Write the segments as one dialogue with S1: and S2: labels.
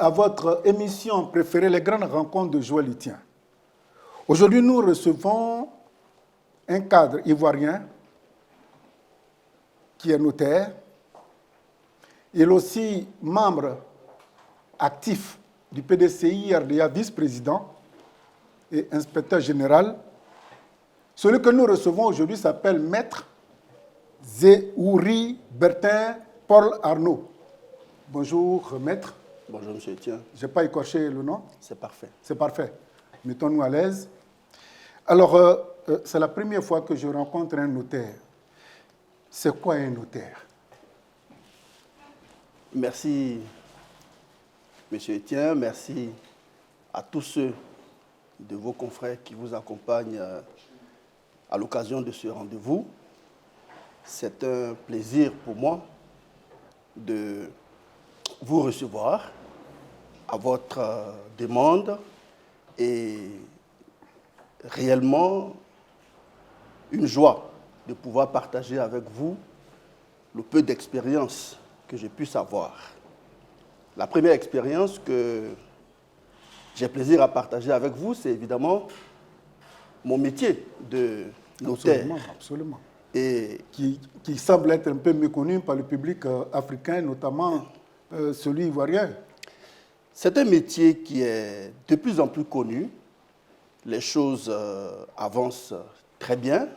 S1: à votre émission préférée, les grandes rencontres de Joël Etienne. Aujourd'hui, nous recevons un cadre ivoirien qui est notaire. Il est aussi membre actif du PDCI RDA, vice-président et inspecteur général. Celui que nous recevons aujourd'hui s'appelle Maître Zéhouri Bertin Paul Arnaud. Bonjour, Maître.
S2: Bonjour, M. Etienne.
S1: Je n'ai pas écorché le nom?
S2: C'est parfait.
S1: C'est parfait. Mettons-nous à l'aise. Alors, c'est la première fois que je rencontre un notaire. C'est quoi un notaire?
S2: Merci, M. Etienne. Merci à tous ceux de vos confrères qui vous accompagnent à l'occasion de ce rendez-vous. C'est un plaisir pour moi de vous recevoir à votre demande et réellement une joie de pouvoir partager avec vous le peu d'expérience que je puisse avoir. La première expérience que j'ai plaisir à partager avec vous, c'est évidemment mon métier de notaire.
S1: Absolument, absolument.
S2: Et
S1: qui semble être un peu méconnu par le public africain, notamment celui ivoirien.
S2: c'est un métier qui est de plus en plus connu. Les choses avancent très bien.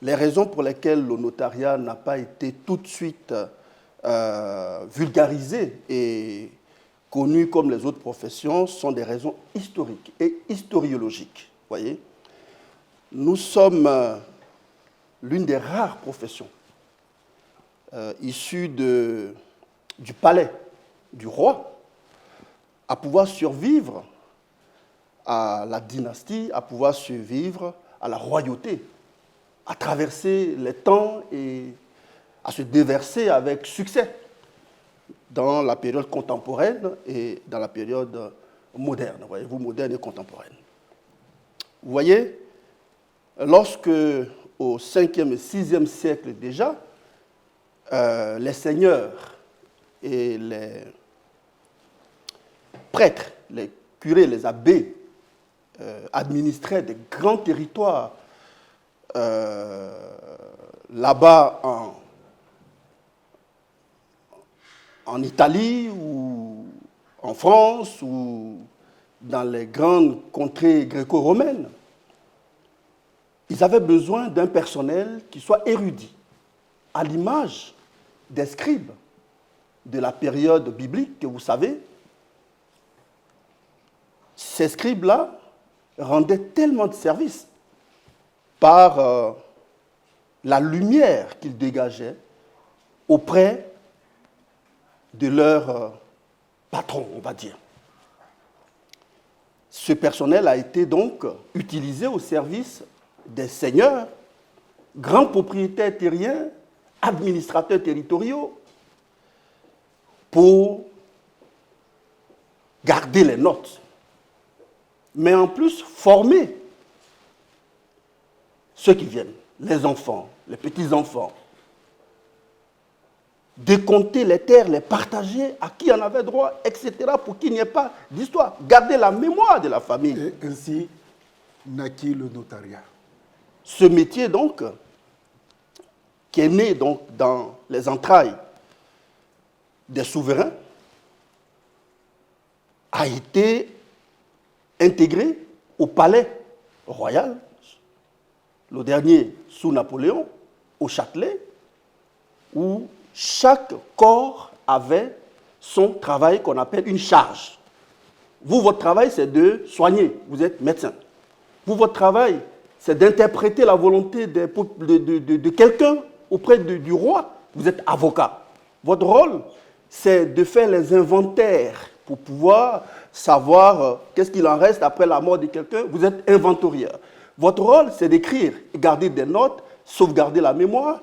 S2: Les raisons pour lesquelles le notariat n'a pas été tout de suite vulgarisé et connu comme les autres professions sont des raisons historiques et historiologiques. Voyez, nous sommes l'une des rares professions issues du palais du roi à pouvoir survivre à la dynastie, à pouvoir survivre à la royauté, à traverser les temps et à se déverser avec succès dans la période contemporaine et dans la période moderne, voyez-vous, moderne et contemporaine. Vous voyez, lorsque au 5e et 6e siècle déjà, les seigneurs et les prêtres, les curés, les abbés administraient des grands territoires là-bas en Italie ou en France ou dans les grandes contrées gréco-romaines. Ils avaient besoin d'un personnel qui soit érudit, à l'image des scribes de la période biblique que vous savez. Ces scribes-là rendaient tellement de services par la lumière qu'ils dégageaient auprès de leur patron, on va dire. Ce personnel a été donc utilisé au service des seigneurs, grands propriétaires terriens, administrateurs territoriaux, pour garder les notes, mais en plus former ceux qui viennent, les enfants, les petits-enfants, décompter les terres, les partager à qui en avait droit, etc., pour qu'il n'y ait pas d'histoire. Garder la mémoire de la famille.
S1: Et ainsi naquit le notariat.
S2: Ce métier, donc, qui est né donc, dans les entrailles des souverains, a été intégré au palais royal, le dernier sous Napoléon, au Châtelet, où chaque corps avait son travail qu'on appelle une charge. Vous, votre travail, c'est de soigner. Vous êtes médecin. Vous, votre travail, c'est d'interpréter la volonté de quelqu'un auprès du roi. Vous êtes avocat. Votre rôle, c'est de faire les inventaires pour pouvoir savoir qu'est-ce qu'il en reste après la mort de quelqu'un. Vous êtes inventorieur. Votre rôle, c'est d'écrire, garder des notes, sauvegarder la mémoire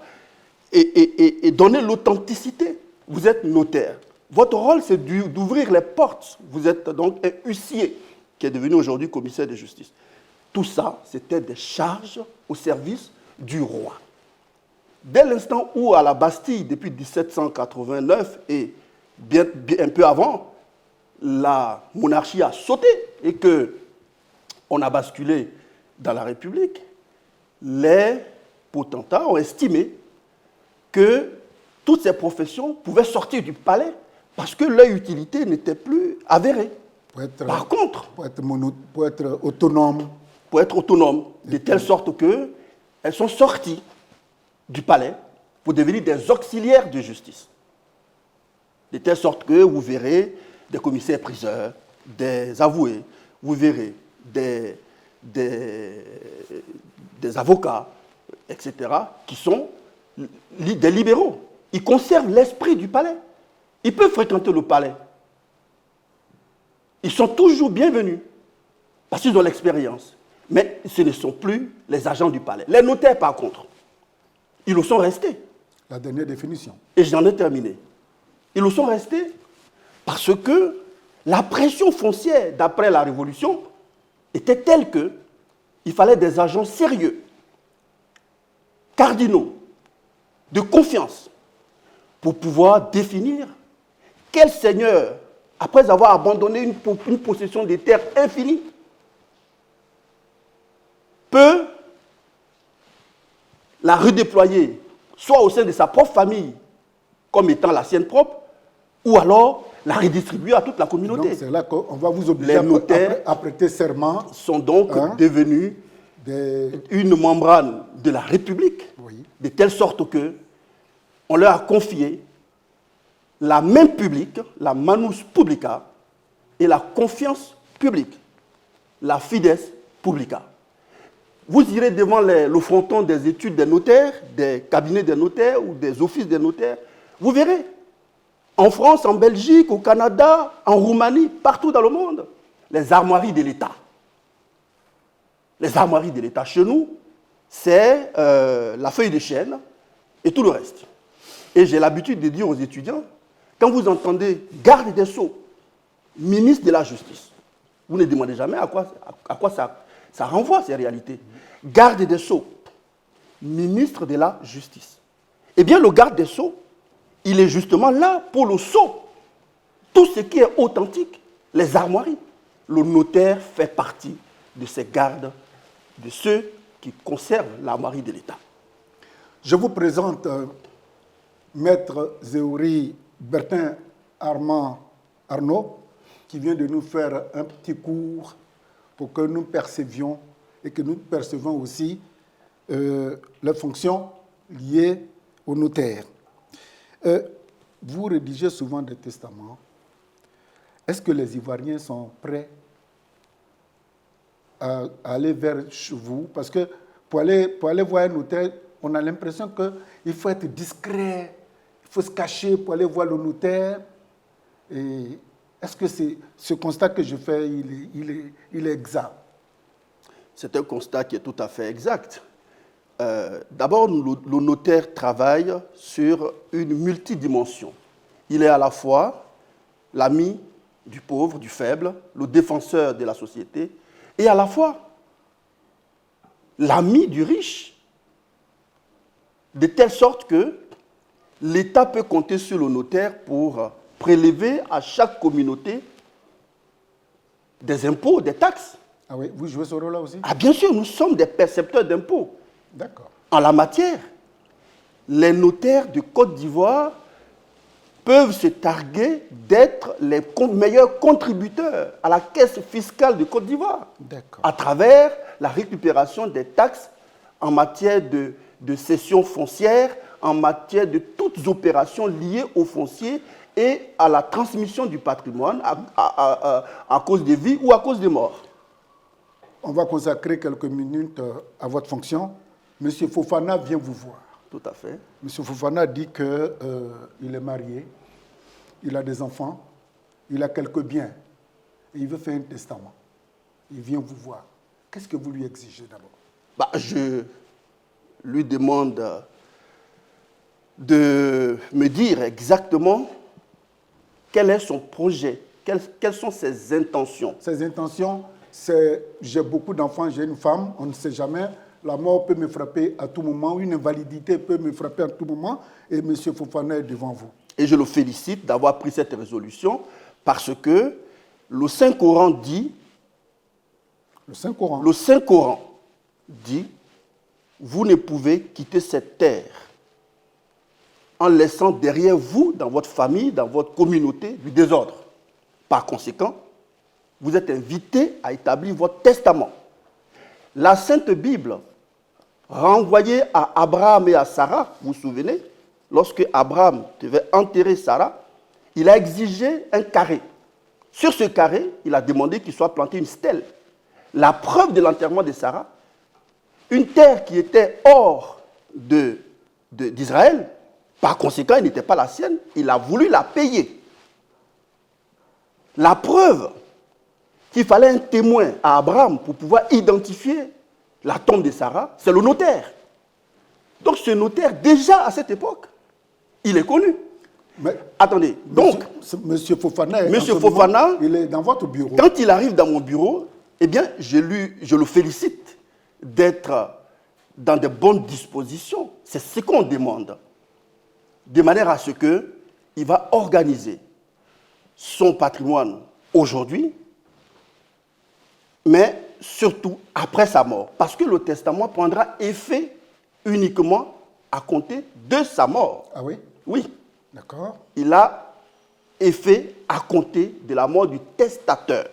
S2: et donner l'authenticité. Vous êtes notaire. Votre rôle, c'est d'ouvrir les portes. Vous êtes donc un huissier qui est devenu aujourd'hui commissaire de justice. Tout ça, c'était des charges au service du roi. Dès l'instant où, à la Bastille, depuis 1789 et un peu avant, la monarchie a sauté et qu'on a basculé dans la République, les potentats ont estimé que toutes ces professions pouvaient sortir du palais parce que leur utilité n'était plus avérée. Par contre,
S1: pour être autonome,
S2: de telle sorte qu'elles sont sorties du palais pour devenir des auxiliaires de justice. De telle sorte que vous verrez des commissaires-priseurs, des avoués, vous verrez des avocats, etc., qui sont des libéraux. Ils conservent l'esprit du palais. Ils peuvent fréquenter le palais. Ils sont toujours bienvenus parce qu'ils ont l'expérience. Mais ce ne sont plus les agents du palais. Les notaires, par contre, ils le sont restés.
S1: La dernière définition.
S2: Et j'en ai terminé. Ils le sont restés parce que la pression foncière, d'après la Révolution, était telle qu'il fallait des agents sérieux, cardinaux, de confiance, pour pouvoir définir quel seigneur, après avoir abandonné une possession des terres infinie, peut la redéployer, soit au sein de sa propre famille, comme étant la sienne propre, ou alors la redistribuer à toute la communauté.
S1: Donc c'est là qu'on va vous obliger à prêter serment.
S2: Sont donc devenus une membrane de la République, de telle sorte que on leur a confié la main publique, la manus publica, et la confiance publique, la fides publica. Vous irez devant le fronton des études des notaires, des cabinets des notaires ou des offices des notaires, vous verrez, en France, en Belgique, au Canada, en Roumanie, partout dans le monde, les armoiries de l'État. Les armoiries de l'État chez nous, c'est la feuille de chêne et tout le reste. Et j'ai l'habitude de dire aux étudiants, quand vous entendez garde des Sceaux, ministre de la Justice, vous ne demandez jamais à quoi ça renvoie ces réalités. Garde des Sceaux, ministre de la Justice. Eh bien, le garde des Sceaux, il est justement là pour le sceau. Tout ce qui est authentique, les armoiries. Le notaire fait partie de ces gardes, de ceux qui conservent l'armoirie de l'État.
S1: Je vous présente Maître Zéhouri Bertin Armand Arnaud, qui vient de nous faire un petit cours pour que nous percevions et que nous percevons aussi les fonctions liées au notaire. Vous rédigez souvent des testaments. Est-ce que les Ivoiriens sont prêts à aller vers vous? Parce que pour aller voir un notaire, on a l'impression qu'il faut être discret, il faut se cacher pour aller voir le notaire. Et est-ce que ce constat que je fais, il est exact?
S2: C'est un constat qui est tout à fait exact. D'abord, le notaire travaille sur une multidimension. Il est à la fois l'ami du pauvre, du faible, le défenseur de la société, et à la fois l'ami du riche, de telle sorte que l'État peut compter sur le notaire pour prélever à chaque communauté des impôts, des taxes.
S1: Ah oui, vous jouez ce rôle-là aussi?
S2: Ah bien sûr, nous sommes des percepteurs d'impôts.
S1: D'accord.
S2: En la matière, les notaires de Côte d'Ivoire peuvent se targuer d'être les meilleurs contributeurs à la caisse fiscale de Côte d'Ivoire à travers la récupération des taxes en matière de cession foncière, en matière de toutes opérations liées au foncier et à la transmission du patrimoine à cause des vies ou à cause des morts.
S1: On va consacrer quelques minutes à votre fonction. Monsieur Fofana vient vous voir.
S2: Tout à fait.
S1: Monsieur Fofana dit qu'il est marié, il a des enfants, il a quelques biens et il veut faire un testament. Il vient vous voir. Qu'est-ce que vous lui exigez d'abord?
S2: Je lui demande de me dire exactement quel est son projet, quelles sont ses intentions.
S1: Ses intentions, c'est j'ai beaucoup d'enfants, j'ai une femme, on ne sait jamais. La mort peut me frapper à tout moment, une invalidité peut me frapper à tout moment, et M. Fofana est devant vous.
S2: Et je le félicite d'avoir pris cette résolution parce que Le Saint-Coran dit,
S1: Le Saint-Coran.
S2: le Saint-Coran dit, vous ne pouvez quitter cette terre en laissant derrière vous, dans votre famille, dans votre communauté, du désordre. Par conséquent, vous êtes invité à établir votre testament. La Sainte Bible renvoyée à Abraham et à Sarah, vous vous souvenez, lorsque Abraham devait enterrer Sarah, il a exigé un carré. Sur ce carré, il a demandé qu'il soit planté une stèle. La preuve de l'enterrement de Sarah, une terre qui était hors d'Israël, par conséquent, elle n'était pas la sienne, il a voulu la payer. La preuve qu'il fallait un témoin à Abraham pour pouvoir identifier la tombe de Sarah, c'est le notaire. Donc ce notaire, déjà à cette époque, il est connu.
S1: Mais
S2: Attendez, donc,
S1: Monsieur Fofana,
S2: Monsieur Fofana,
S1: il est dans votre bureau.
S2: quand il arrive dans mon bureau, eh bien, je le félicite d'être dans de bonnes dispositions. C'est ce qu'on demande. De manière à ce qu'il va organiser son patrimoine aujourd'hui, mais surtout après sa mort. Parce que le testament prendra effet uniquement à compter de sa mort.
S1: Ah oui?
S2: Oui.
S1: D'accord.
S2: Il a effet à compter de la mort du testateur.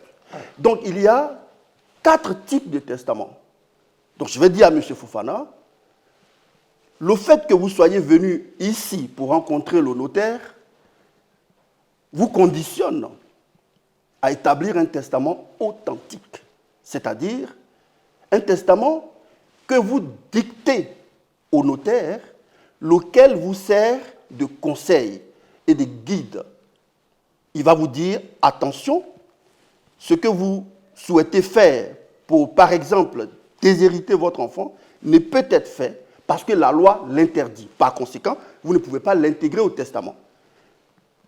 S2: Donc il y a 4 types de testaments. Donc je vais dire à M. Fofana, le fait que vous soyez venu ici pour rencontrer le notaire vous conditionne à établir un testament authentique, c'est-à-dire un testament que vous dictez au notaire, lequel vous sert de conseil et de guide. Il va vous dire, attention, ce que vous souhaitez faire pour, par exemple, déshériter votre enfant ne peut être fait parce que la loi l'interdit. Par conséquent, vous ne pouvez pas l'intégrer au testament.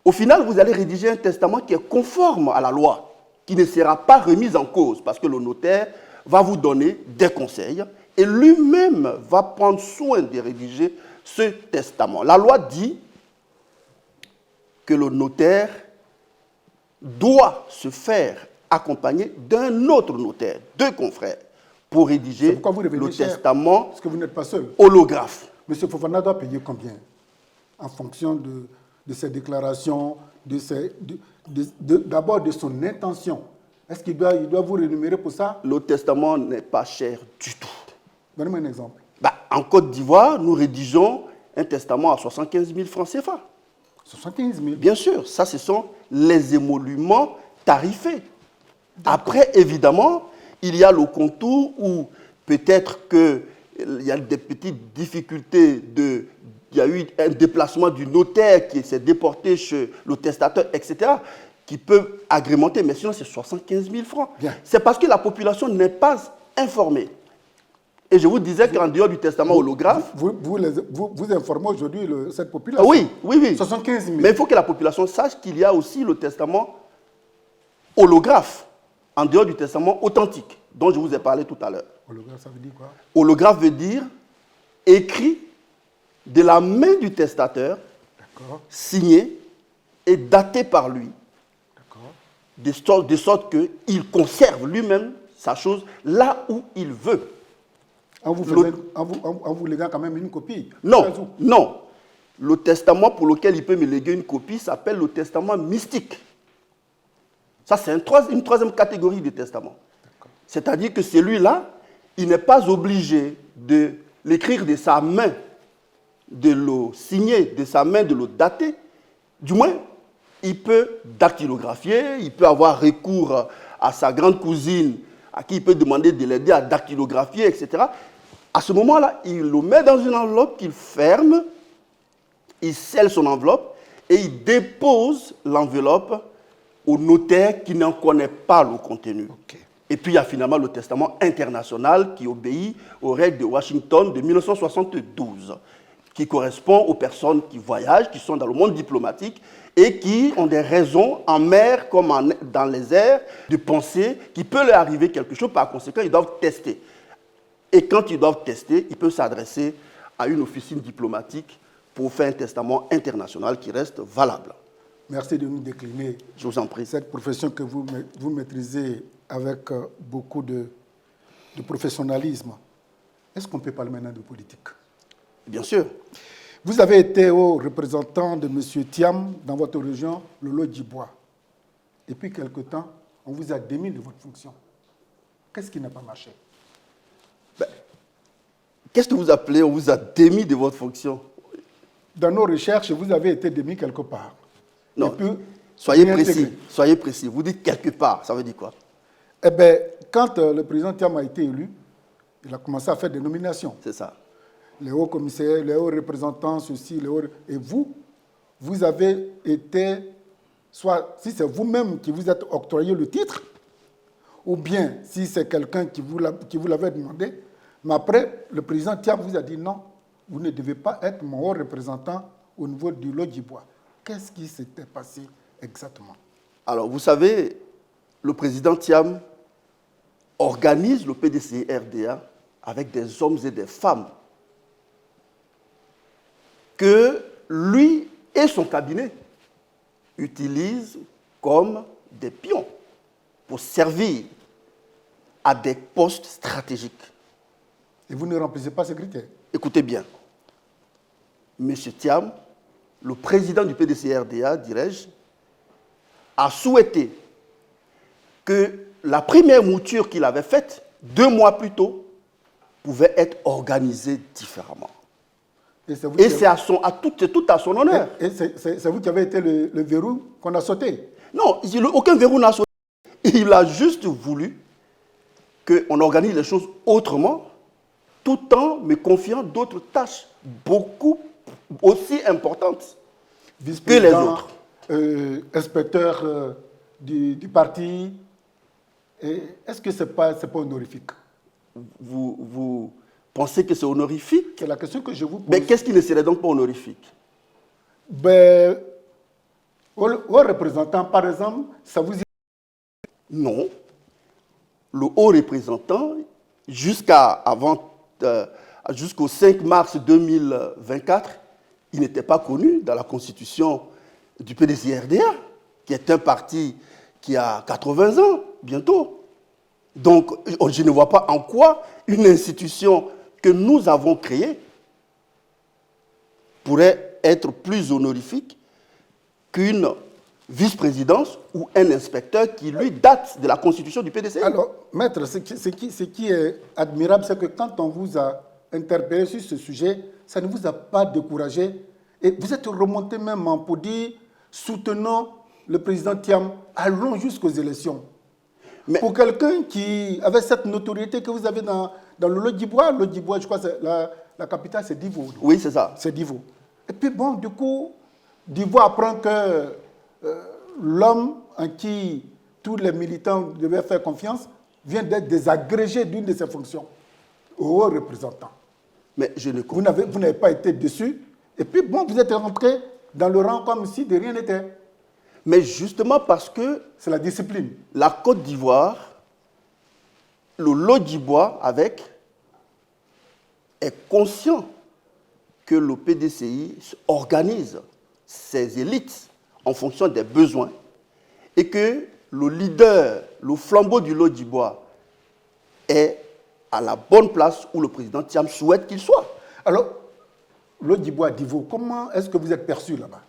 S2: Au final, vous allez rédiger un testament qui est conforme à la loi, qui ne sera pas remis en cause parce que le notaire va vous donner des conseils et lui-même va prendre soin de rédiger ce testament. La loi dit que le notaire doit se faire accompagner d'un autre notaire, 2 confrères, pour rédiger le testament
S1: parce que vous n'êtes pas seul.
S2: Holographe.
S1: Monsieur Fofana doit payer combien? En fonction de ses déclarations, d'abord de son intention. Est-ce qu'il doit vous rémunérer pour ça?
S2: Le testament n'est pas cher du tout.
S1: Donnez-moi un exemple.
S2: En Côte d'Ivoire, nous rédigeons un testament à 75 000 francs CFA.
S1: 75 000?
S2: Bien sûr, ça, ce sont les émoluments tarifés. Après, évidemment, il y a le contour où peut-être qu'il y a des petites difficultés il y a eu un déplacement du notaire qui s'est déporté chez le testateur, etc., qui peuvent agrémenter, mais sinon c'est 75 000 francs. C'est parce que la population n'est pas informée. Et je vous disais qu'en dehors du testament holographe...
S1: Vous informez aujourd'hui cette population?
S2: Oui, oui, oui.
S1: 75 000.
S2: Mais il faut que la population sache qu'il y a aussi le testament holographe, en dehors du testament authentique, dont je vous ai parlé tout à l'heure.
S1: Holographe, ça veut dire quoi? Holographe
S2: veut dire écrit de la main du testateur, signé et daté par lui, de sorte qu'il conserve lui-même sa chose là où il veut.
S1: En vous léguant quand même une copie?
S2: Non, non. Le testament pour lequel il peut me léguer une copie s'appelle le testament mystique. Ça, c'est une troisième catégorie de testament. C'est-à-dire que celui-là, il n'est pas obligé de l'écrire de sa main, de le signer de sa main, de le dater. Du moins, il peut dactylographier, il peut avoir recours à sa grande cousine, à qui il peut demander de l'aider à dactylographier, etc. À ce moment-là, il le met dans une enveloppe qu'il ferme, il scelle son enveloppe et il dépose l'enveloppe au notaire qui n'en connaît pas le contenu. Et puis il y a finalement le testament international qui obéit aux règles de Washington de 1972, qui correspond aux personnes qui voyagent, qui sont dans le monde diplomatique et qui ont des raisons en mer comme dans les airs de penser qu'il peut leur arriver quelque chose. Par conséquent, ils doivent tester. Et quand ils doivent tester, ils peuvent s'adresser à une officine diplomatique pour faire un testament international qui reste valable.
S1: Merci de nous décliner
S2: Je vous en prie.
S1: cette profession que vous maîtrisez avec beaucoup de professionnalisme. Est-ce qu'on peut parler maintenant de politique?
S2: Bien sûr.
S1: Vous avez été au représentant de M. Thiam dans votre région, le Lodjibois. Et puis, quelque temps, on vous a démis de votre fonction. Qu'est-ce qui n'a pas marché?
S2: Qu'est-ce que vous appelez, on vous a démis de votre fonction?
S1: Dans nos recherches, vous avez été démis quelque part.
S2: Non,
S1: Et puis,
S2: soyez
S1: réintégré.
S2: précis, soyez précis. Vous dites quelque part, ça veut dire quoi?
S1: Eh bien, quand le président Thiam a été élu, il a commencé à faire des nominations.
S2: C'est ça.
S1: Les hauts commissaires, les hauts représentants, ceci, les hauts... Et vous avez été, soit si c'est vous-même qui vous êtes octroyé le titre, ou bien si c'est quelqu'un qui vous l'avait demandé, mais après, le président Thiam vous a dit non, vous ne devez pas être mon haut représentant au niveau du Lodjibois. Qu'est-ce qui s'était passé exactement?
S2: Alors, vous savez, le président Thiam organise le PDCI-RDA avec des hommes et des femmes que lui et son cabinet utilisent comme des pions pour servir à des postes stratégiques.
S1: Et vous ne remplissez pas ces critères?
S2: Écoutez bien, M. Thiam, le président du PDCI-RDA, dirais-je, a souhaité que la première mouture qu'il avait faite, 2 mois plus tôt, pouvait être organisée différemment. Et c'est tout à son honneur.
S1: Et c'est vous qui avez été le verrou qu'on a sauté?
S2: Non, aucun verrou n'a sauté. Il a juste voulu qu'on organise les choses autrement, tout en me confiant d'autres tâches beaucoup aussi importantes que les autres.
S1: Inspecteur du parti, est-ce que ce n'est pas honorifique?
S2: Vous pensez que c'est honorifique?
S1: C'est la question que je vous pose.
S2: Mais qu'est-ce qui ne serait donc pas honorifique?
S1: Ben, aux représentants, par exemple, ça vous...
S2: Non. Le haut représentant, jusqu'au 5 mars 2024, il n'était pas connu dans la constitution du PDCI-RDA, qui est un parti qui a 80 ans, bientôt. Donc, je ne vois pas en quoi une institution que nous avons créée pourrait être plus honorifique qu'une vice-présidence ou un inspecteur qui, lui, date de la constitution du PDCI.
S1: Alors, maître, ce qui est admirable, c'est que quand on vous a interpellé sur ce sujet, ça ne vous a pas découragé. Et vous êtes remonté même pour dire, soutenons le président Thiam, allons jusqu'aux élections. Mais pour quelqu'un qui avait cette notoriété que vous avez dans le Lodjibois, je crois que la capitale, c'est Divo.
S2: Oui, c'est ça.
S1: C'est Divo. Et puis bon, du coup, Divo apprend que l'homme en qui tous les militants devaient faire confiance vient d'être désagrégé d'une de ses fonctions, au haut représentant.
S2: Mais je ne comprends pas.
S1: Vous n'avez pas été déçu. Et puis bon, vous êtes rentré dans le rang comme si de rien n'était.
S2: Mais justement parce que...
S1: C'est la discipline.
S2: La Côte d'Ivoire, le Lodjibois est conscient que le PDCI organise ses élites en fonction des besoins et que le leader, le flambeau du Lodjibois est à la bonne place où le président Thiam souhaite qu'il soit.
S1: Alors, Lodjibois Divo, comment est-ce que vous êtes perçu là-bas?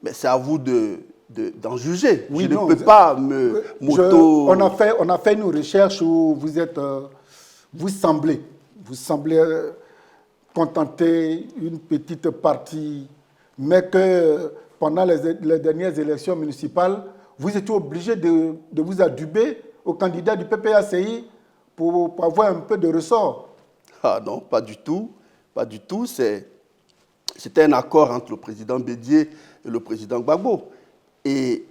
S2: Mais c'est à vous d'en juger.
S1: Oui,
S2: je ne peux pas m'auto...
S1: On a fait une recherche où vous semblez contenter une petite partie, mais que pendant les dernières élections municipales, vous étiez obligé de vous aduber au candidat du PPACI pour avoir un peu de ressort.
S2: Ah non, pas du tout. Pas du tout. C'était un accord entre le président Bédié et le président Gbagbo. Et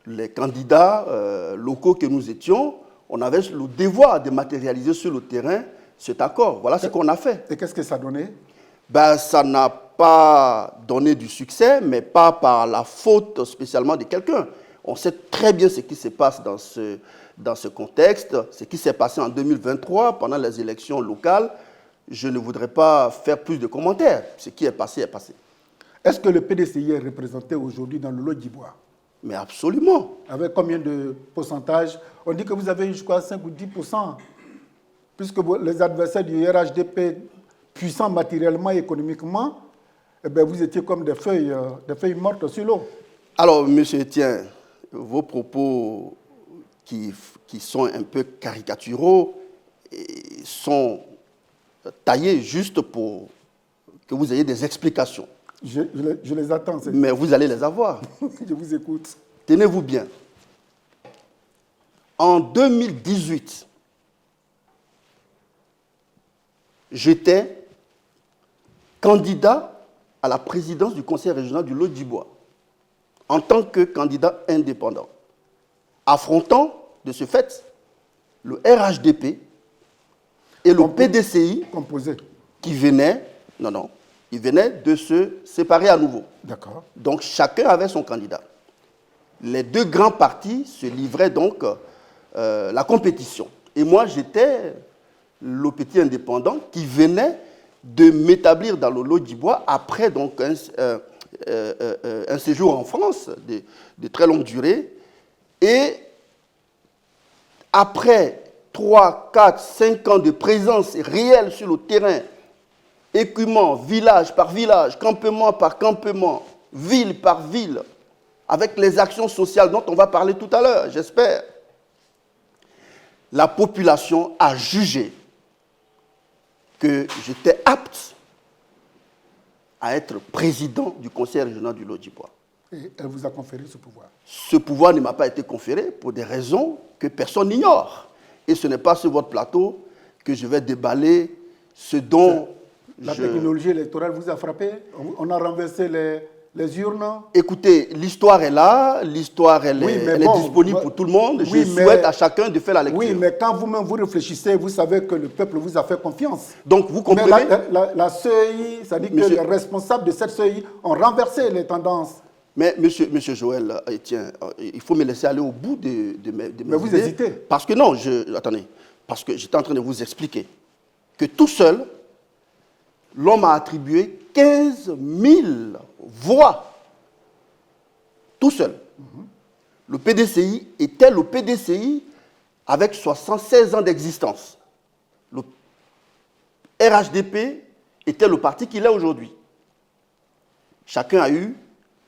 S2: les candidats locaux que nous étions, on avait le devoir de matérialiser sur le terrain cet accord. Voilà ce qu'on a fait.
S1: Et qu'est-ce que ça donnait?
S2: Ben, ça n'a pas donné du succès, mais pas par la faute spécialement de quelqu'un. On sait très bien ce qui se passe dans ce contexte, ce qui s'est passé en 2023 pendant les élections locales. Je ne voudrais pas faire plus de commentaires. Ce qui est passé est passé.
S1: Est-ce que le PDCI est représenté aujourd'hui dans le lot d'Ivoire?
S2: Mais absolument.
S1: Avec combien de pourcentage? On dit que vous avez jusqu'à 5 ou 10%, puisque les adversaires du RHDP, puissants matériellement et économiquement, eh bien, vous étiez comme des feuilles mortes sur l'eau.
S2: Alors, M. Etienne, vos propos qui sont un peu caricaturaux sont taillés juste pour que vous ayez des explications.
S1: Je les attends.
S2: Mais vous allez les avoir.
S1: Je vous écoute.
S2: Tenez-vous bien. En 2018, j'étais candidat à la présidence du conseil régional du Lot-d'Ivoire en tant que candidat indépendant, affrontant de ce fait le RHDP et le PDCI
S1: composé.
S2: Qui venaient, ils venaient de se séparer à nouveau.
S1: D'accord.
S2: Donc chacun avait son candidat. Les deux grands partis se livraient donc la compétition. Et moi, j'étais le petit indépendant qui venait de m'établir dans le Lot-d'Ivoire après donc un séjour en France de très longue durée. Et après 3, 4, 5 ans de présence réelle sur le terrain, écumant, village par village, campement par campement, ville par ville, avec les actions sociales dont on va parler tout à l'heure, j'espère, la population a jugé que j'étais apte à être président du conseil régional du Lot-d'Ivoire.
S1: Et elle vous a conféré ce pouvoir?
S2: Ce pouvoir ne m'a pas été conféré pour des raisons que personne n'ignore. Et ce n'est pas sur votre plateau que je vais déballer ce dont
S1: la technologie électorale vous a frappé? On a renversé les urnes?
S2: Écoutez, l'histoire est là, l'histoire elle est disponible pour tout le monde. Je souhaite à chacun de faire la lecture.
S1: Oui, mais quand vous-même vous réfléchissez, vous savez que le peuple vous a fait confiance.
S2: Donc vous comprenez?
S1: Mais la CEI, ça dit que les responsables de cette CEI ont renversé les tendances.
S2: Mais monsieur Joël Etienne, il faut me laisser aller au bout de mes idées.
S1: Mais vous hésitez.
S2: Parce que non, attendez, parce que j'étais en train de vous expliquer que tout seul, l'homme a attribué 15 000 voix. Tout seul. Le PDCI était le PDCI avec 76 ans d'existence. Le RHDP était le parti qu'il est aujourd'hui. Chacun a eu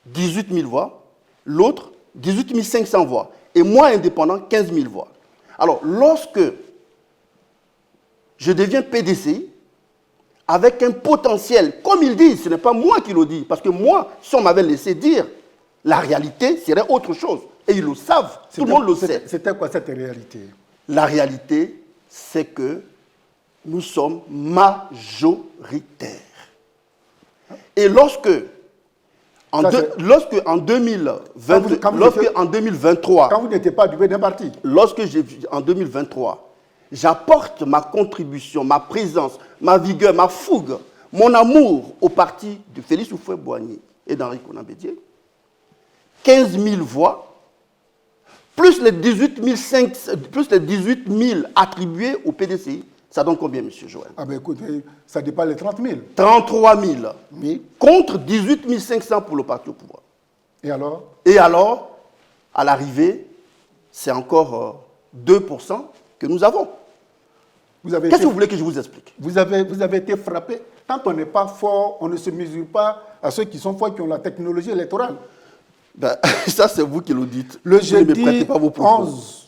S2: 18 000 voix, l'autre 18 500 voix, et moi indépendant 15 000 voix. Alors, lorsque je deviens PDCI, avec un potentiel, comme ils disent, ce n'est pas moi qui le dis, parce que moi, si on m'avait laissé dire, la réalité serait autre chose. Et ils le savent, tout le monde le sait.
S1: C'était quoi cette réalité?
S2: La réalité, c'est que nous sommes majoritaires. Et lorsque en 2023,
S1: quand vous n'étiez pas du d'un parti,
S2: en 2023, j'apporte ma contribution, ma présence, ma vigueur, ma fougue, mon amour au parti de Félix Houphouët-Boigny et d'Henri Konan Bédié, 15 000 voix, plus les 18 000 attribués au PDCI, ça donne combien, M. Joël?
S1: Ah ben écoutez, ça dépasse les 30 000.
S2: 33 000.
S1: Oui.
S2: Contre 18 500 pour le parti au pouvoir.
S1: Et alors?
S2: Et alors, à l'arrivée, c'est encore 2% que nous avons. Qu'est-ce que vous voulez que je vous explique?
S1: Vous avez été frappé. Quand on n'est pas fort, on ne se mesure pas à ceux qui sont forts, qui ont la technologie électorale.
S2: Ben, ça, c'est vous qui le dites.
S1: Le jeudi
S2: ne me pas vos propos.
S1: 11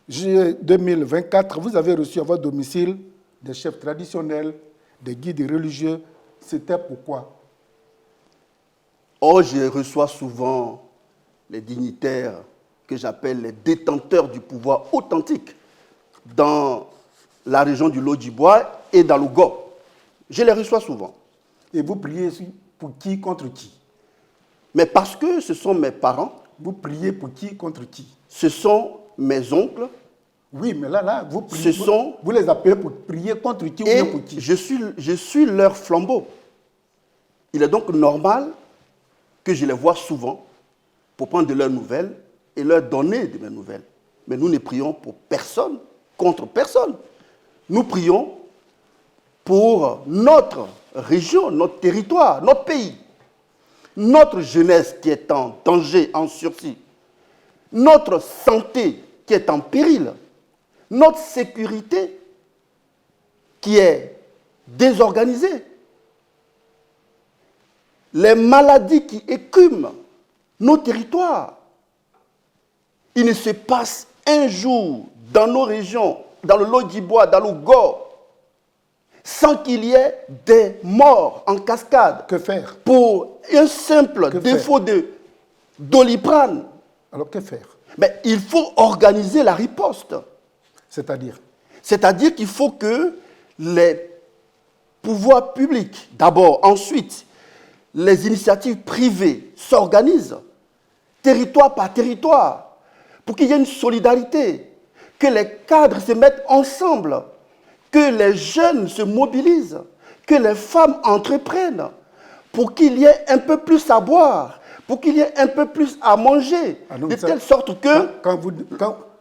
S1: juillet 2024, vous avez reçu à votre domicile des chefs traditionnels, des guides religieux. C'était pourquoi?
S2: Oh, je reçois souvent les dignitaires que j'appelle les détenteurs du pouvoir authentique dans la région du Lot-d'Ivoire et dans le Go. Je les reçois souvent.
S1: Et vous priez pour qui, contre qui?
S2: Mais parce que ce sont mes parents.
S1: Vous priez pour qui, contre qui?
S2: Ce sont mes oncles.
S1: Oui, mais là, vous priez, vous les appelez pour prier contre qui ou bien pour qui?
S2: Je suis leur flambeau. Il est donc normal que je les vois souvent pour prendre de leurs nouvelles et leur donner de mes nouvelles. Mais nous ne prions pour personne, contre personne. Nous prions pour notre région, notre territoire, notre pays. notre jeunesse qui est en danger, en sursis, notre santé qui est en péril, notre sécurité qui est désorganisée, les maladies qui écument nos territoires. Il ne se passe un jour dans nos régions, dans le Lodjibois, dans le Gor, sans qu'il y ait des morts en cascade.
S1: Que faire?
S2: Pour un simple défaut de Doliprane.
S1: Alors que faire?
S2: Mais il faut organiser la riposte.
S1: C'est-à-dire?
S2: C'est-à-dire qu'il faut que les pouvoirs publics, d'abord, ensuite, les initiatives privées s'organisent, territoire par territoire, pour qu'il y ait une solidarité, que les cadres se mettent ensemble, que les jeunes se mobilisent, que les femmes entreprennent, pour qu'il y ait un peu plus à boire, pour qu'il y ait un peu plus à manger, de telle sorte que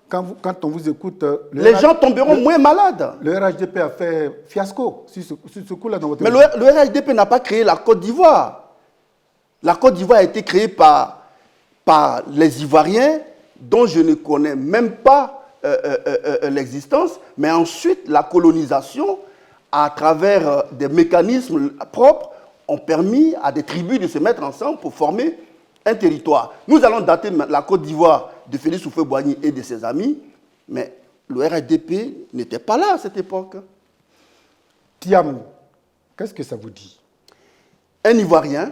S1: quand on vous écoute,
S2: les gens tomberont moins malades.
S1: Le RHDP a fait fiasco sur ce coup-là dans votre
S2: Mais le RHDP n'a pas créé la Côte d'Ivoire. La Côte d'Ivoire a été créée par les Ivoiriens, dont je ne connais même pas l'existence, mais ensuite la colonisation, à travers des mécanismes propres, ont permis à des tribus de se mettre ensemble pour former un territoire. Nous allons dater la Côte d'Ivoire de Félix Houphouët-Boigny et de ses amis, mais le RHDP n'était pas là à cette époque.
S1: Thiam, qu'est-ce que ça vous dit?
S2: Un Ivoirien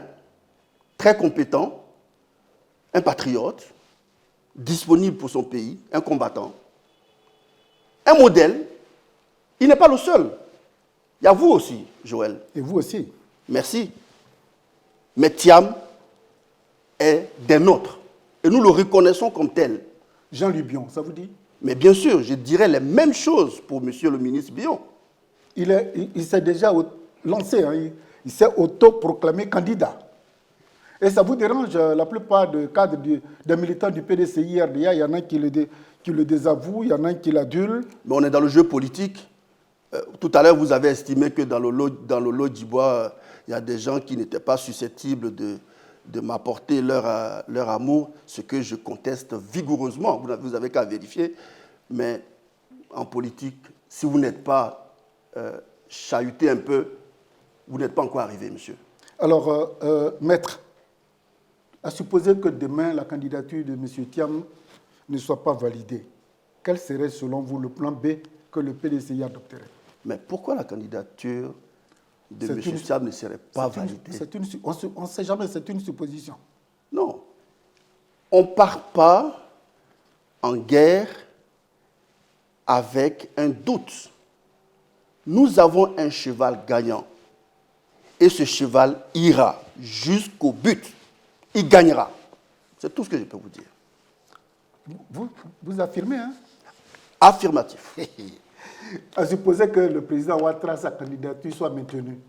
S2: très compétent, un patriote, disponible pour son pays, un combattant, un modèle. Il n'est pas le seul. Il y a vous aussi, Joël.
S1: Et vous aussi.
S2: Merci. Mais Thiam est des nôtres. Et nous le reconnaissons comme tel.
S1: Jean-Louis Bion, ça vous dit?
S2: Mais bien sûr, je dirais les mêmes choses pour monsieur le ministre Bion.
S1: Il s'est déjà lancé, hein, il s'est autoproclamé candidat. Et ça vous dérange, la plupart des cadres des militants du PDCI RDA, il y en a qui le désavouent, il y en a qui l'adulent.
S2: Mais on est dans le jeu politique. Tout à l'heure, vous avez estimé que dans le lot d'Ibois, il y a des gens qui n'étaient pas susceptibles de m'apporter leur amour, ce que je conteste vigoureusement. Vous n'avez qu'à vérifier. Mais en politique, si vous n'êtes pas chahuté un peu, vous n'êtes pas encore arrivé, monsieur.
S1: Alors, maître, à supposer que demain, la candidature de M. Thiam ne soit pas validée, quel serait, selon vous, le plan B que le PDCI adopterait?
S2: Mais pourquoi la candidature de M. Thiam ne serait pas validée?
S1: On ne sait jamais, c'est une supposition.
S2: Non. On ne part pas en guerre avec un doute. Nous avons un cheval gagnant. Et ce cheval ira jusqu'au but. Il gagnera. C'est tout ce que je peux vous dire.
S1: Vous affirmez, hein?
S2: Affirmatif.
S1: À supposer que le président Ouattara, sa candidature soit maintenue,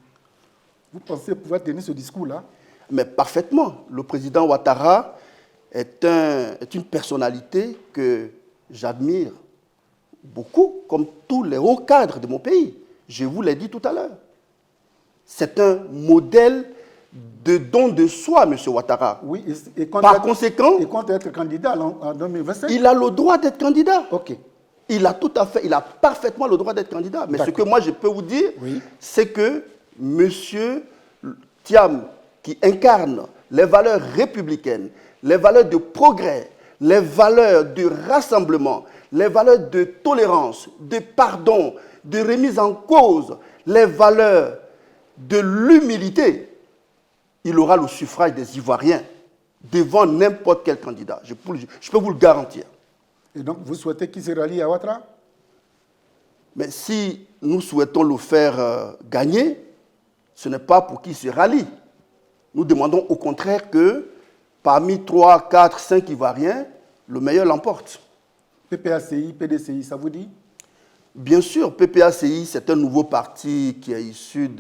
S1: vous pensez pouvoir tenir ce discours-là?
S2: Mais parfaitement. Le président Ouattara est une personnalité que j'admire beaucoup, comme tous les hauts cadres de mon pays. Je vous l'ai dit tout à l'heure. C'est un modèle de don de soi, M. Ouattara.
S1: Oui,
S2: par conséquent,
S1: il compte être candidat en 2025.
S2: Il a le droit d'être candidat.
S1: Ok.
S2: Il a parfaitement le droit d'être candidat. Mais ce que moi je peux vous dire, c'est que M. Thiam, qui incarne les valeurs républicaines, les valeurs de progrès, les valeurs de rassemblement, les valeurs de tolérance, de pardon, de remise en cause, les valeurs de l'humilité, il aura le suffrage des Ivoiriens devant n'importe quel candidat. Je peux vous le garantir.
S1: Et donc, vous souhaitez qu'il se rallie à Ouattara?
S2: Mais si nous souhaitons le faire gagner, ce n'est pas pour qu'il se rallie. Nous demandons au contraire que parmi 3, 4, 5 Ivoiriens, le meilleur l'emporte.
S1: PPACI, PDCI, ça vous dit?
S2: Bien sûr, PPACI, c'est un nouveau parti qui est issu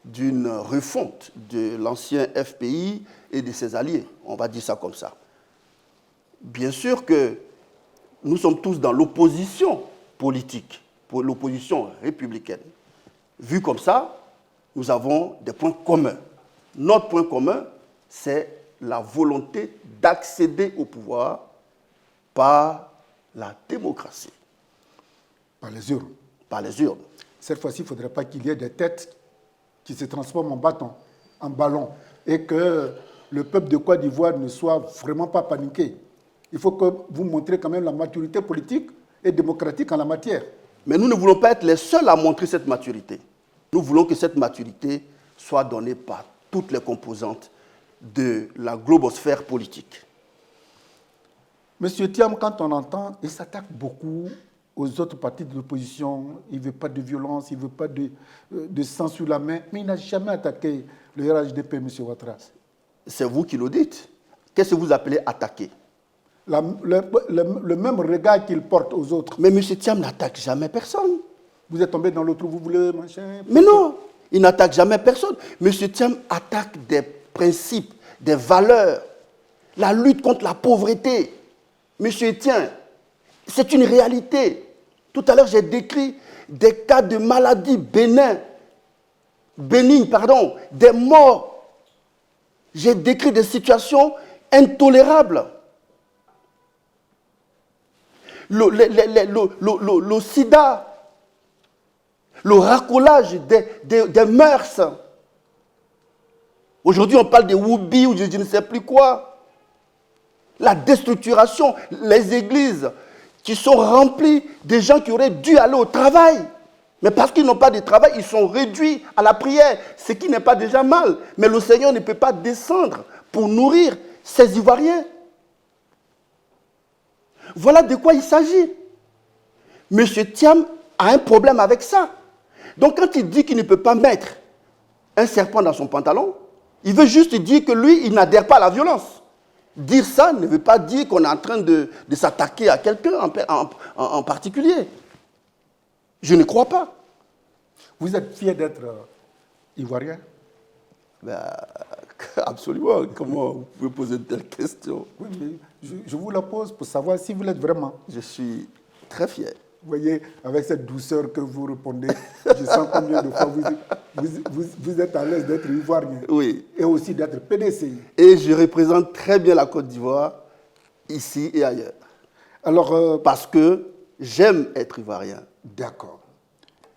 S2: d'une refonte de l'ancien FPI et de ses alliés. On va dire ça comme ça. Bien sûr que nous sommes tous dans l'opposition politique, pour l'opposition républicaine. Vu comme ça, nous avons des points communs. Notre point commun, c'est la volonté d'accéder au pouvoir par la démocratie.
S1: Par les urnes.
S2: Par les urnes.
S1: Cette fois-ci, il ne faudrait pas qu'il y ait des têtes qui se transforment en bâton, en ballon, et que le peuple de Côte d'Ivoire ne soit vraiment pas paniqué. Il faut que vous montrez quand même la maturité politique et démocratique en la matière.
S2: Mais nous ne voulons pas être les seuls à montrer cette maturité. Nous voulons que cette maturité soit donnée par toutes les composantes de la globosphère politique.
S1: Monsieur Thiam, quand on entend, il s'attaque beaucoup aux autres partis de l'opposition. Il ne veut pas de violence, il ne veut pas de sang sur la main. Mais il n'a jamais attaqué le RHDP, M. Ouattara.
S2: C'est vous qui le dites. Qu'est-ce que vous appelez attaquer?
S1: Le même regard qu'il porte aux autres.
S2: Mais M. Thiam n'attaque jamais personne.
S1: Vous êtes tombé dans l'autre, vous voulez, machin.
S2: Mais non, il n'attaque jamais personne. M. Thiam attaque des principes, des valeurs, la lutte contre la pauvreté. Monsieur Thiam, c'est une réalité. Tout à l'heure, j'ai décrit des cas de maladies bénignes, des morts. J'ai décrit des situations intolérables. Le sida, le racolage des mœurs. Aujourd'hui, on parle de Woubi ou je ne sais plus quoi. La déstructuration, les églises qui sont remplies de gens qui auraient dû aller au travail. Mais parce qu'ils n'ont pas de travail, ils sont réduits à la prière, ce qui n'est pas déjà mal. Mais le Seigneur ne peut pas descendre pour nourrir ces Ivoiriens. Voilà de quoi il s'agit. M. Thiam a un problème avec ça. Donc quand il dit qu'il ne peut pas mettre un serpent dans son pantalon, il veut juste dire que lui, il n'adhère pas à la violence. Dire ça ne veut pas dire qu'on est en train de s'attaquer à quelqu'un en particulier. Je ne crois pas.
S1: Vous êtes fier d'être Ivoirien?
S2: Ben, absolument. Comment vous pouvez poser une telle question?
S1: Oui, mais je vous la pose pour savoir si vous l'êtes vraiment.
S2: Je suis très fier.
S1: Vous voyez, avec cette douceur que vous répondez, je sens combien de fois vous êtes à l'aise d'être Ivoirien.
S2: Oui.
S1: Et aussi d'être PDCI.
S2: Et je représente très bien la Côte d'Ivoire, ici et ailleurs.
S1: Alors,
S2: parce que j'aime être Ivoirien.
S1: D'accord.